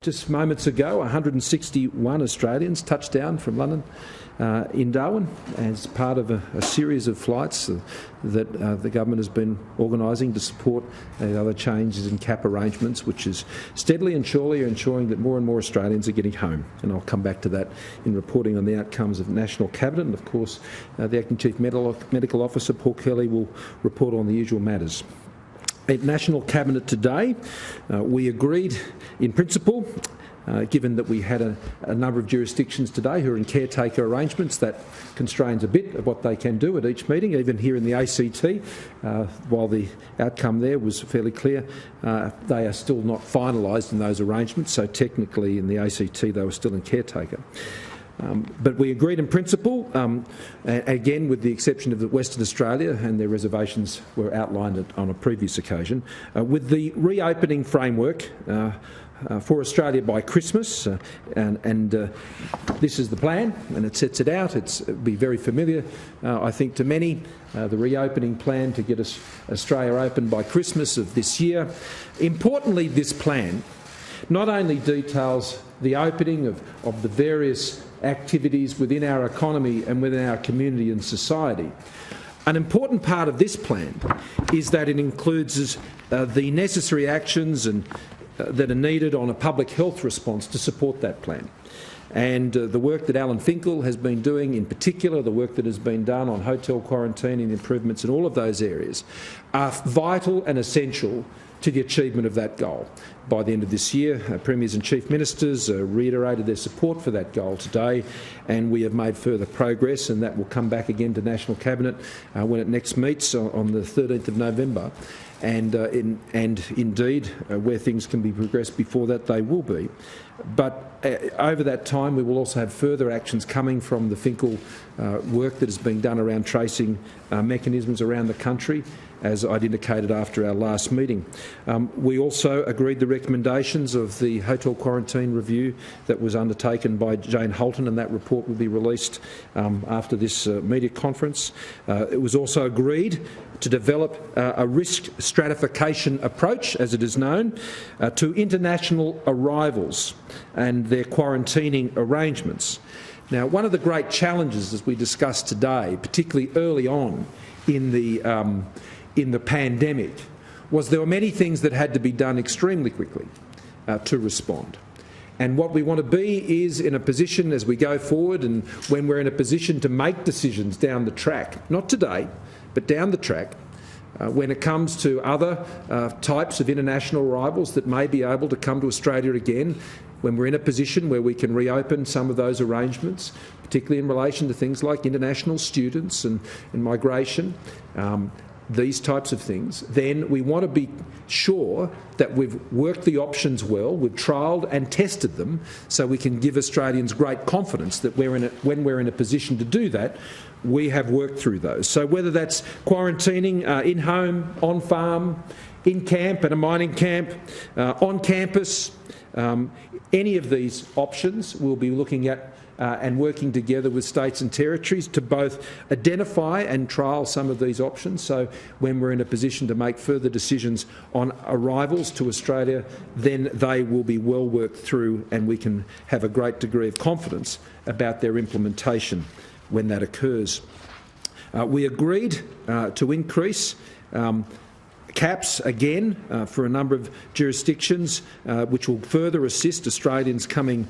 Just moments ago, 161 Australians touched down from London in Darwin as part of a series of flights that the government has been organising to support other changes in cap arrangements, which is steadily and surely ensuring that more and more Australians are getting home. And I'll come back to that in reporting on the outcomes of National Cabinet. And of course, the Acting Chief Medical Officer, Paul Kelly, will report on the usual matters. At National Cabinet today, we agreed in principle, given that we had a number of jurisdictions today who are in caretaker arrangements, that constrains a bit of what they can do at each meeting. Even here in the ACT, while the outcome there was fairly clear, they are still not finalised in those arrangements, so technically in the ACT they were still in caretaker. But we agreed in principle, again with the exception of Western Australia, and their reservations were outlined on a previous occasion, with the reopening framework for Australia by Christmas, and this is the plan, and it sets it out. It'll be very familiar, I think, to many, the reopening plan to get Australia open by Christmas of this year. Importantly, this plan not only details the opening of the various activities within our economy and within our community and society. An important part of this plan is that it includes the necessary actions that are needed on a public health response to support that plan. And the work that Alan Finkel has been doing, in particular the work that has been done on hotel quarantining, improvements in all of those areas, are vital and essential to the achievement of that goal. By the end of this year, Premiers and Chief Ministers reiterated their support for that goal today, and we have made further progress, and that will come back again to National Cabinet when it next meets on the 13th of November. And indeed, where things can be progressed before that, they will be. But over that time, we will also have further actions coming from the Finkel work that is being done around tracing mechanisms around the country, as I'd indicated after our last meeting. We also agreed the recommendations of the hotel quarantine review that was undertaken by Jane Holton, and that report will be released after this media conference. It was also agreed to develop a risk stratification approach, as it is known, to international arrivals and their quarantining arrangements. Now, one of the great challenges, as we discussed today, particularly early on in the pandemic, was there were many things that had to be done extremely quickly to respond. And what we want to be is in a position as we go forward, and when we're in a position to make decisions down the track, not today, but down the track, when it comes to other types of international arrivals that may be able to come to Australia again, when we're in a position where we can reopen some of those arrangements, particularly in relation to things like international students and migration, these types of things, then we want to be sure that we've worked the options well, we've trialled and tested them, so we can give Australians great confidence that when we're in a position to do that, we have worked through those. So whether that's quarantining in-home, on-farm, in camp, at a mining camp, on campus, any of these options we'll be looking at and working together with states and territories to both identify and trial some of these options, so when we're in a position to make further decisions on arrivals to Australia, then they will be well worked through and we can have a great degree of confidence about their implementation when that occurs. We agreed to increase caps again for a number of jurisdictions, which will further assist Australians coming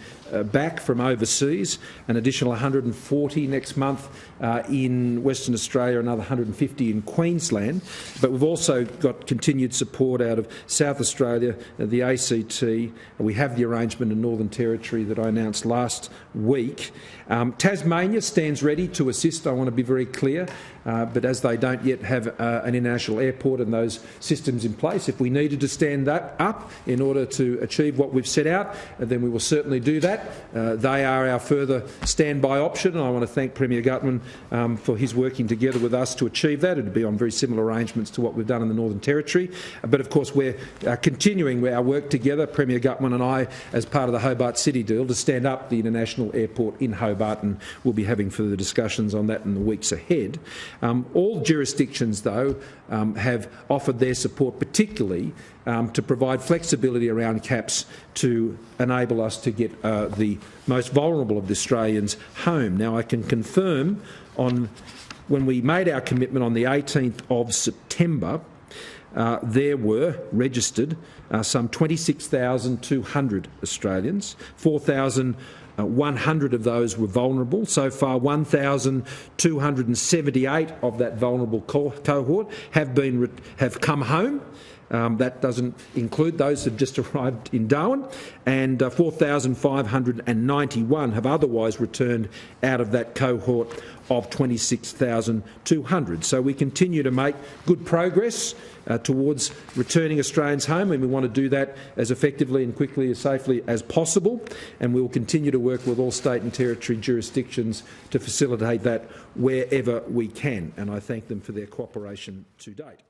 back from overseas, an additional 140 next month in Western Australia, another 150 in Queensland. But we've also got continued support out of South Australia, the ACT. We have the arrangement in Northern Territory that I announced last week. Tasmania stands ready to assist, I want to be very clear, but as they don't yet have an international airport and those systems in place, if we needed to stand that up in order to achieve what we've set out, then we will certainly do that. They are our further standby option, and I want to thank Premier Gutman for his working together with us to achieve that. It would be on very similar arrangements to what we've done in the Northern Territory. But of course we're continuing our work together, Premier Gutman and I, as part of the Hobart City deal, to stand up the international airport in Hobart, and we'll be having further discussions on that in the weeks ahead. All jurisdictions, though, have offered their support, particularly to provide flexibility around caps to enable us to get the most vulnerable of the Australians home. Now, I can confirm when we made our commitment on the 18th of September, there were registered some 26,200 Australians. 4,100 of those were vulnerable. So far, 1,278 of that vulnerable cohort have come home. That doesn't include those who have just arrived in Darwin, and 4,591 have otherwise returned out of that cohort of 26,200. So we continue to make good progress towards returning Australians home, and we want to do that as effectively and quickly as safely as possible, and we will continue to work with all state and territory jurisdictions to facilitate that wherever we can, and I thank them for their cooperation to date.